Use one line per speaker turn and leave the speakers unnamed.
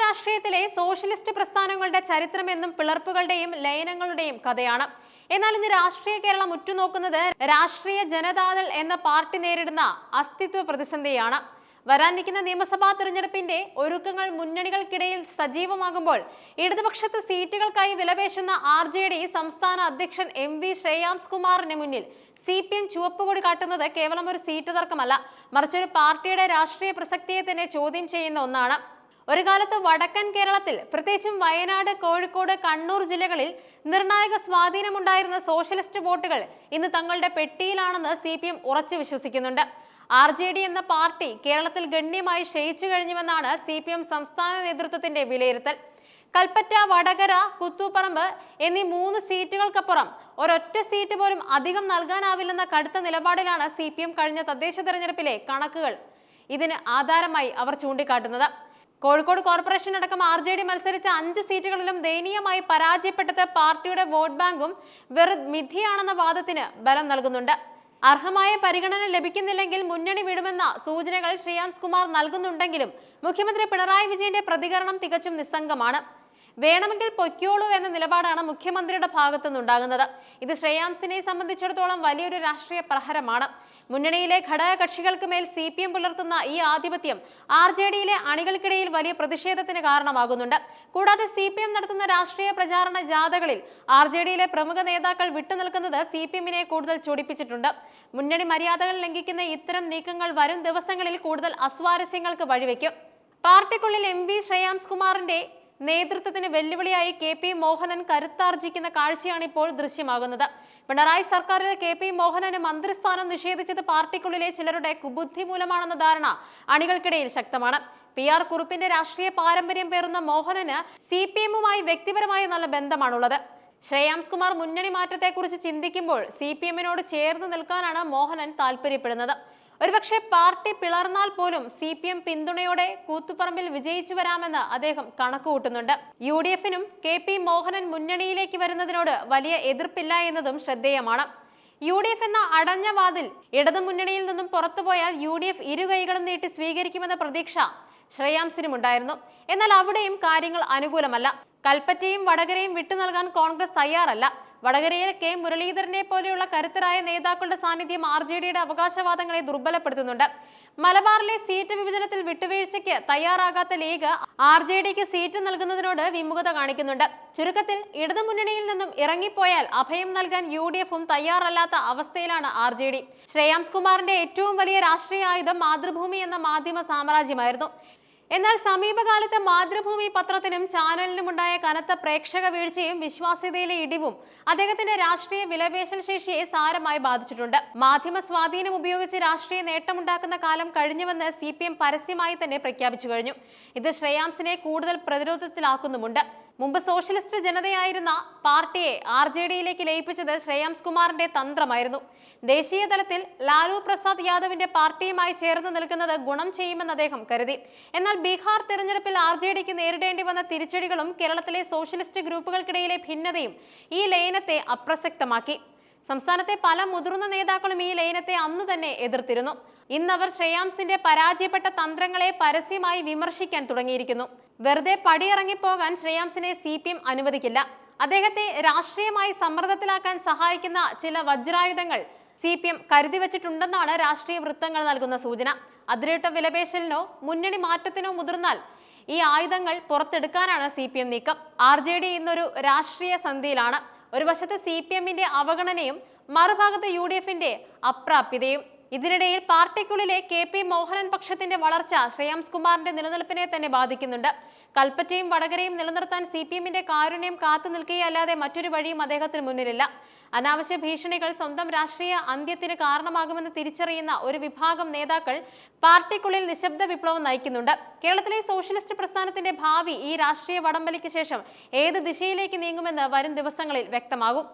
രാഷ്ട്രീയത്തിലെ സോഷ്യലിസ്റ്റ് പ്രസ്ഥാനങ്ങളുടെ ചരിത്രമെന്നും പിളർപ്പുകളുടെയും ലയനങ്ങളുടെയും കഥയാണ്. എന്നാൽ ഇന്ന് രാഷ്ട്രീയ കേരളം ഉറ്റുനോക്കുന്നത് രാഷ്ട്രീയ ജനതാദൾ എന്ന പാർട്ടി നേരിടുന്ന അസ്തിത്വ പ്രതിസന്ധിയാണ്. വരാനിരിക്കുന്ന നിയമസഭാ തെരഞ്ഞെടുപ്പിന്റെ ഒരുക്കങ്ങൾ മുന്നണികൾക്കിടയിൽ സജീവമാകുമ്പോൾ ഇടതുപക്ഷത്ത് സീറ്റുകൾക്കായി വിലപേശുന്ന RJD സംസ്ഥാന അധ്യക്ഷൻ MV ശ്രേയാംസ് കുമാറിന് മുന്നിൽ CPM ചുവപ്പുകൊടി കാട്ടുന്നത് കേവലം ഒരു സീറ്റ് തർക്കമല്ല, മറിച്ചൊരു പാർട്ടിയുടെ രാഷ്ട്രീയ പ്രസക്തിയെ തന്നെ ചോദ്യം ചെയ്യുന്ന ഒന്നാണ്. ഒരു കാലത്ത് വടക്കൻ കേരളത്തിൽ, പ്രത്യേകിച്ചും വയനാട്, കോഴിക്കോട്, കണ്ണൂർ ജില്ലകളിൽ നിർണായക സ്വാധീനമുണ്ടായിരുന്ന സോഷ്യലിസ്റ്റ് വോട്ടുകൾ ഇന്ന് തങ്ങളുടെ പെട്ടിയിലാണെന്ന് CPM ഉറച്ചു വിശ്വസിക്കുന്നുണ്ട്. RJD എന്ന പാർട്ടി കേരളത്തിൽ ഗണ്യമായി ക്ഷയിച്ചു കഴിഞ്ഞുവെന്നാണ് CPM സംസ്ഥാന നേതൃത്വത്തിന്റെ വിലയിരുത്തൽ. കൽപ്പറ്റ, വടകര, കുത്തുപറമ്പ് എന്നീ 3 സീറ്റുകൾക്കപ്പുറം ഒരൊറ്റ സീറ്റ് പോലും അധികം നൽകാനാവില്ലെന്ന കടുത്ത നിലപാടിലാണ് CPM കഴിഞ്ഞ തദ്ദേശ തെരഞ്ഞെടുപ്പിലെ കണക്കുകൾ ഇതിന് ആധാരമായി അവർ ചൂണ്ടിക്കാട്ടുന്നത്. കോഴിക്കോട് കോർപ്പറേഷൻ അടക്കം RJD മത്സരിച്ച 5 സീറ്റുകളിലും ദയനീയമായി പരാജയപ്പെട്ടത് പാർട്ടിയുടെ വോട്ട് ബാങ്കും വെറും മിഥ്യയാണെന്ന വാദത്തിന് ബലം നൽകുന്നുണ്ട്. അർഹമായ പരിഗണന ലഭിക്കുന്നില്ലെങ്കിൽ മുന്നണി വിടുമെന്ന സൂചനകൾ ശ്രേയാംസ് കുമാർ നൽകുന്നുണ്ടെങ്കിലും മുഖ്യമന്ത്രി പിണറായി വിജയന്റെ പ്രതികരണം തികച്ചും നിസ്സംഗമാണ്. വേണമെങ്കിൽ പൊയ്ക്കോളൂ എന്ന നിലപാടാണ് മുഖ്യമന്ത്രിയുടെ ഭാഗത്തു നിന്നുണ്ടാകുന്നത്. ഇത് ശ്രേയാംസിനെ സംബന്ധിച്ചിടത്തോളം വലിയൊരു രാഷ്ട്രീയ പ്രഹരമാണ്. മുന്നണിയിലെ ഘടകകക്ഷികൾക്ക് മേൽ CPM പുലർത്തുന്ന ഈ ആധിപത്യം RJDയിലെ അണികൾക്കിടയിൽ വലിയ പ്രതിഷേധത്തിന് കാരണമാകുന്നുണ്ട്. കൂടാതെ CPM നടത്തുന്ന രാഷ്ട്രീയ പ്രചാരണ ജാഥകളിൽ RJDയിലെ പ്രമുഖ നേതാക്കൾ വിട്ടുനിൽക്കുന്നത് CPMനെ കൂടുതൽ ചൊടിപ്പിച്ചിട്ടുണ്ട്. മുന്നണി മര്യാദകൾ ലംഘിക്കുന്ന ഇത്തരം നീക്കങ്ങൾ വരും ദിവസങ്ങളിൽ കൂടുതൽ അസ്വാരസ്യങ്ങൾക്ക് വഴിവെക്കും. പാർട്ടിക്കുള്ളിൽ MV ശ്രേയാംസ് കുമാറിന്റെ നേതൃത്വത്തിന് വെല്ലുവിളിയായി KP മോഹനൻ കരുത്താർജിക്കുന്ന കാഴ്ചയാണ് ഇപ്പോൾ ദൃശ്യമാകുന്നത്. പിണറായി സർക്കാരിൽ KP മോഹനന് മന്ത്രിസ്ഥാനം നിഷേധിച്ചത് പാർട്ടിക്കുള്ളിലെ ചിലരുടെ കുബുദ്ധി മൂലമാണെന്ന ധാരണ അണികൾക്കിടയിൽ ശക്തമാണ്. PR കുറുപ്പിന്റെ രാഷ്ട്രീയ പാരമ്പര്യം പേറുന്ന മോഹനന് CPMുമായി വ്യക്തിപരമായി നല്ല ബന്ധമാണുള്ളത്. ശ്രേയാംസ് കുമാർ മുന്നണി മാറ്റത്തെക്കുറിച്ച് ചിന്തിക്കുമ്പോൾ CPMനോട് ചേർന്ന് നിൽക്കാനാണ് മോഹനൻ താല്പര്യപ്പെടുന്നത്. ഒരുപക്ഷെ പാർട്ടി പിളർന്നാൽ പോലും CPM പിന്തുണയോടെ കൂത്തുപറമ്പിൽ വിജയിച്ചു വരാമെന്ന് അദ്ദേഹം കണക്കുകൂട്ടുന്നുണ്ട്. UDFനും KP മോഹനൻ മുന്നണിയിലേക്ക് വരുന്നതിനോട് വലിയ എതിർപ്പില്ല എന്നതും ശ്രദ്ധേയമാണ്. UDF എന്ന അടഞ്ഞ വാതിൽ ഇടതുമുന്നണിയിൽ നിന്നും പുറത്തുപോയാൽ UDF ഇരുകൈകളും നീട്ടി സ്വീകരിക്കുമെന്ന പ്രതീക്ഷ ശ്രേയാംസിനുമുണ്ടായിരുന്നു. എന്നാൽ അവിടെയും കാര്യങ്ങൾ അനുകൂലമല്ല. കൽപ്പറ്റയും വടകരയും വിട്ടു നൽകാൻ കോൺഗ്രസ് തയ്യാറല്ല. വടകരയിൽ K മുരളീധരനെ പോലെയുള്ള കരുത്തരായ നേതാക്കളുടെ സാന്നിധ്യം RJDയുടെ അവകാശവാദങ്ങളെ ദുർബലപ്പെടുത്തുന്നുണ്ട്. മലബാറിലെ സീറ്റ് വിഭജനത്തിൽ വിട്ടുവീഴ്ചയ്ക്ക് തയ്യാറാകാത്ത ലീഗ് RJDക്ക് സീറ്റ് നൽകുന്നതിനോട് വിമുഖത കാണിക്കുന്നുണ്ട്. ചുരുക്കത്തിൽ ഇടതുമുന്നണിയിൽ നിന്നും ഇറങ്ങിപ്പോയാൽ അഭയം നൽകാൻ UDFും തയ്യാറല്ലാത്ത അവസ്ഥയിലാണ് RJD. ശ്രേയാംസ് കുമാറിന്റെ ഏറ്റവും വലിയ രാഷ്ട്രീയ ആയുധം മാതൃഭൂമി എന്ന മാധ്യമ സാമ്രാജ്യമായിരുന്നു. എന്നാൽ സമീപകാലത്ത് മാതൃഭൂമി പത്രത്തിനും ചാനലിനുമുണ്ടായ കനത്ത പ്രേക്ഷക വീഴ്ചയും വിശ്വാസ്യതയിലെ ഇടിവും അദ്ദേഹത്തിന്റെ രാഷ്ട്രീയ വിലപേശൽ ശേഷിയെ സാരമായി ബാധിച്ചിട്ടുണ്ട്. മാധ്യമ സ്വാധീനം ഉപയോഗിച്ച് രാഷ്ട്രീയ നേട്ടമുണ്ടാക്കുന്ന കാലം കഴിഞ്ഞുവെന്ന് CPM പരസ്യമായി തന്നെ പ്രഖ്യാപിച്ചു കഴിഞ്ഞു. ഇത് ശ്രേയാംസിനെ കൂടുതൽ പ്രതിരോധത്തിലാക്കുന്നുമുണ്ട്. മുമ്പ് സോഷ്യലിസ്റ്റ് ജനതയായിരുന്ന പാർട്ടിയെ RJDയിലേക്ക് ലയിപ്പിച്ചത് ശ്രേയാംസ് കുമാറിന്റെ തന്ത്രമായിരുന്നു. ദേശീയ തലത്തിൽ ലാലു പ്രസാദ് യാദവിന്റെ പാർട്ടിയുമായി ചേർന്ന് നിൽക്കുന്നത് ഗുണം ചെയ്യുമെന്ന് അദ്ദേഹം കരുതി. എന്നാൽ ബീഹാർ തെരഞ്ഞെടുപ്പിൽ RJDക്ക് നേരിടേണ്ടി വന്ന തിരിച്ചടികളും കേരളത്തിലെ സോഷ്യലിസ്റ്റ് ഗ്രൂപ്പുകൾക്കിടയിലെ ഭിന്നതയും ഈ ലയനത്തെ അപ്രസക്തമാക്കി. സംസ്ഥാനത്തെ പല മുതിർന്ന നേതാക്കളും ഈ ലയനത്തെ അന്ന് തന്നെ എതിർത്തിരുന്നു. ഇന്നവർ ശ്രേയാംസിന്റെ പരാജയപ്പെട്ട തന്ത്രങ്ങളെ പരസ്യമായി വിമർശിക്കാൻ തുടങ്ങിയിരിക്കുന്നു. വെറുതെ പടിയിറങ്ങിപ്പോകാൻ ശ്രേയാംസിനെ CPM അനുവദിക്കില്ല. അദ്ദേഹത്തെ രാഷ്ട്രീയമായി സമ്മർദ്ദത്തിലാക്കാൻ സഹായിക്കുന്ന ചില വജ്രായുധങ്ങൾ CPM കരുതി വച്ചിട്ടുണ്ടെന്നാണ് രാഷ്ട്രീയ വൃത്തങ്ങൾ നൽകുന്ന സൂചന. അതിരിട്ട വിലപേശലിനോ മുന്നണി മാറ്റത്തിനോ മുതിർന്നാൽ ഈ ആയുധങ്ങൾ പുറത്തെടുക്കാനാണ് CPM നീക്കം. RJD ഇന്നൊരു രാഷ്ട്രീയ സന്ധിയിലാണ്. ഒരു വശത്ത് CPMന്റെ അവഗണനയും മറുഭാഗത്ത് UDFന്റെ അപ്രാപ്യതയും. ഇതിനിടയിൽ പാർട്ടിക്കുള്ളിലെ KP മോഹനൻ പക്ഷത്തിന്റെ വളർച്ച ശ്രേയാംസ് കുമാറിന്റെ നിലനിൽപ്പിനെ തന്നെ ബാധിക്കുന്നുണ്ട്. കൽപ്പറ്റയും വടകരയും നിലനിർത്താൻ CPMന്റെ കാരുണ്യം കാത്തു നിൽക്കുകയല്ലാതെ മറ്റൊരു വഴിയും അദ്ദേഹത്തിന് മുന്നിലില്ല. അനാവശ്യ ഭീഷണികൾ സ്വന്തം രാഷ്ട്രീയ അന്ത്യത്തിന് കാരണമാകുമെന്ന് തിരിച്ചറിയുന്ന ഒരു വിഭാഗം നേതാക്കൾ പാർട്ടിക്കുള്ളിൽ നിശബ്ദ വിപ്ലവം നയിക്കുന്നുണ്ട്. കേരളത്തിലെ സോഷ്യലിസ്റ്റ് പ്രസ്ഥാനത്തിന്റെ ഭാവി ഈ രാഷ്ട്രീയ വടംവലിക്ക് ശേഷം ഏത് ദിശയിലേക്ക് നീങ്ങുമെന്ന് വരും ദിവസങ്ങളിൽ വ്യക്തമാകും.